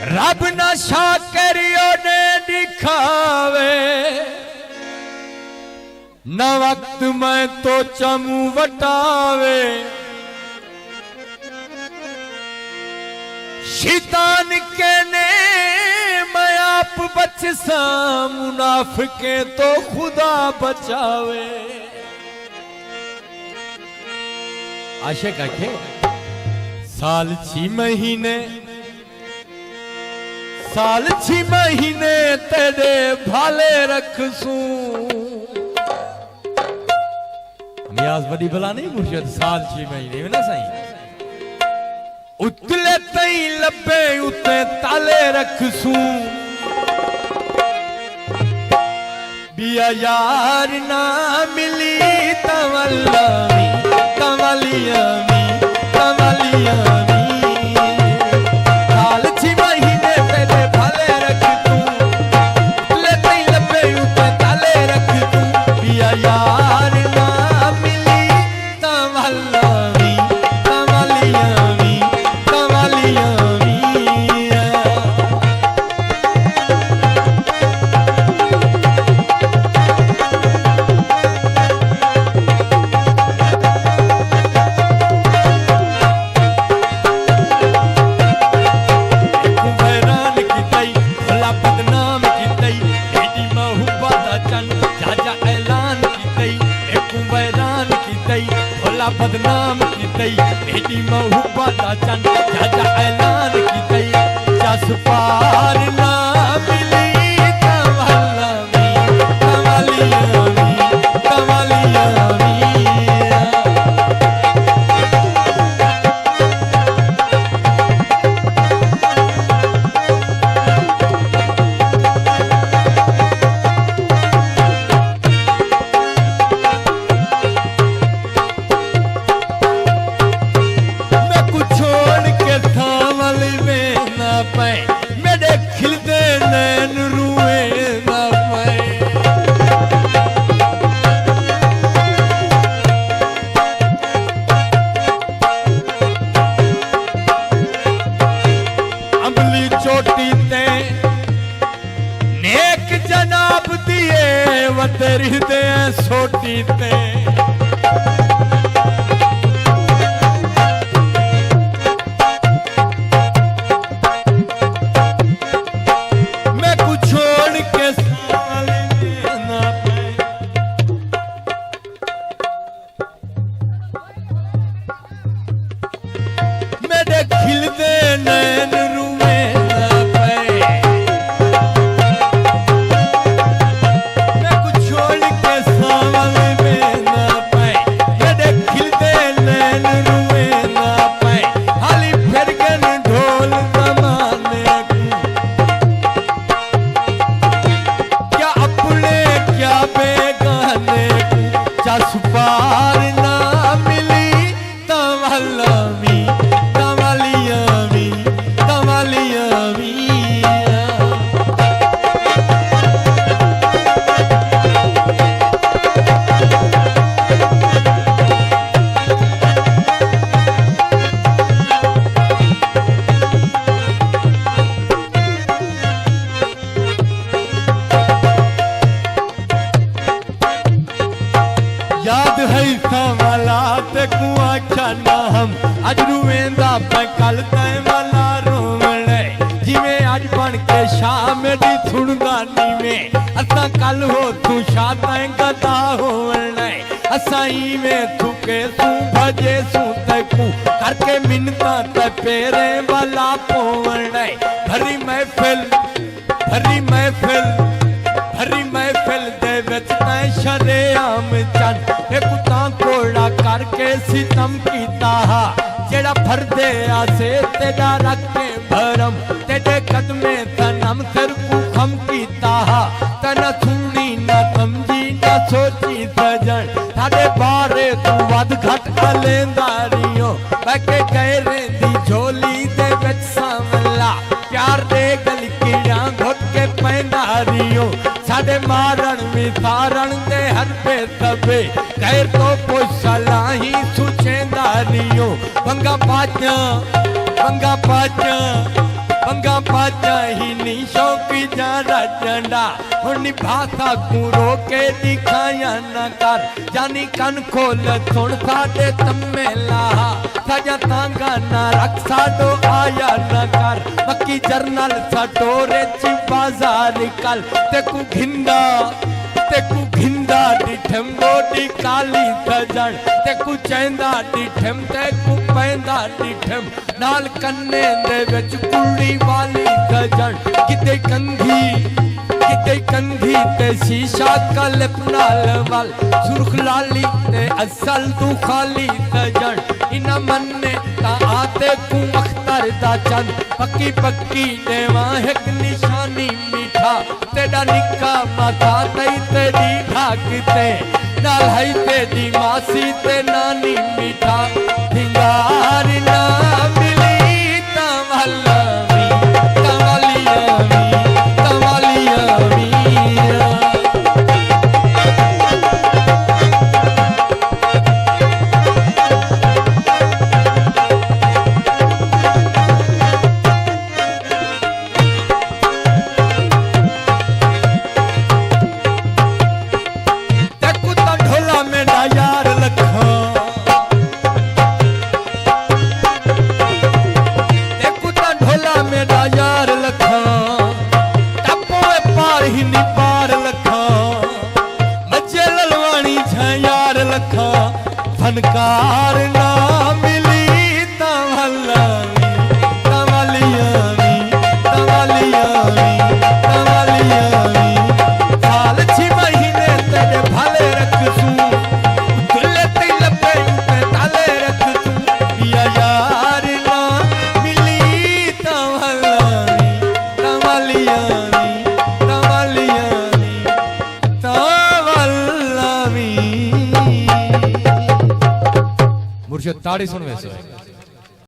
रब नशा करियो ने दिखावे न वक्त में तो चमू वटावे। शैतान के ने मैं आप बचसा मुनाफिके तो खुदा बचावे। आशिक आखे साल 6 महीने तेरे भाले रखसूं। मियाज बड़ी भला नहीं मुर्शिद साल 6 महीने में ना सही उतले तई लबे उते ताले रखसूं। बिया यार ना मिली तवल्लामी तवलियामी तवलियामी। बदनाम की तई बेटी मोहब्बत चंद चाचा ऐलान की तई जस पार ना मिली तवल्लामी तवलियामी तवलियामी। तेरी दे सोटी ते मैं कुछ छोड़ के साले ना पे। मेरे खिलते नैन रुए ना पे। जस पार ना मिली तवल्लामी तवलियामी तवलियामी। याद है वाला ते कुआ खाना हम अज रुवेंदा पे कल तय वाला रोवणे। जिवें अज बन के शाम दी थुड़गानी में असा कल हो तू शातां गदा होवणे। असाई में थुके सू भजे सू तकू करके मिन्नतां ते पेरे वाला पोवणे। भरी महफिल भरी महफिल भरी महफिल दे विच तैं शरेआम चन एक तां कोड़ा करके सितम कीता हा। जेड़ा फरदे आसे तेरा रख के भरम तेरे कदमे तनम सिर को खम कीता हा। तना थूनी ना समझी ना सोची सजन थारे बारे तू वध घट अलेंदारियों बैके गए रेंदी झोली दे विच सामला। प्यार दे गल कीड़ियां घुट के पैंदारियों साडे मारण विसारण दे हर पे तबे गैर तो पोषला ही सुचेंदारियों। बंगा पाचा मंगा पाचा ही नी शौकी जारा डंडा हुनी भाषा को रोके दिखाया न कर जानी कन खोल सुन साडे तम्मे लाहा सजा तांगा न रख साडो आया न कर मक्की जरनल सटोरे ची बाजार कल तेकू घिंदा डिठम गोडी काली सजन तेकू चैंदा डिठम तेकू पैंदा डिठम नाल कन्ने दे विच कुड़ी वाली सजन किते कंधी ते शीशा कलिप नाल वल सुर्ख लाली ते असल तू खाली सजन इना मन्ने ता आते कू अख्तर दा चंद पक्की पक्की देवा एक निशानी मीठा तेरा निक्का माथा तई तेरी ढाकते नाल हई तेरी मासी ते नानी मीठा धिंगार ना मिली तमलवी तमलियावी तमलियावी फनकार ना मिली तमलवी तमलियावी तमलियावी तमलियावी साल 6 महीने तेरे भले रखसूं दुल्ले ते लपे पे ताले रखसूं या यार ना मिली तमलवी तमलियावी तमलियावी तमलवी मुर्शिद ताड़ी सुन वैसे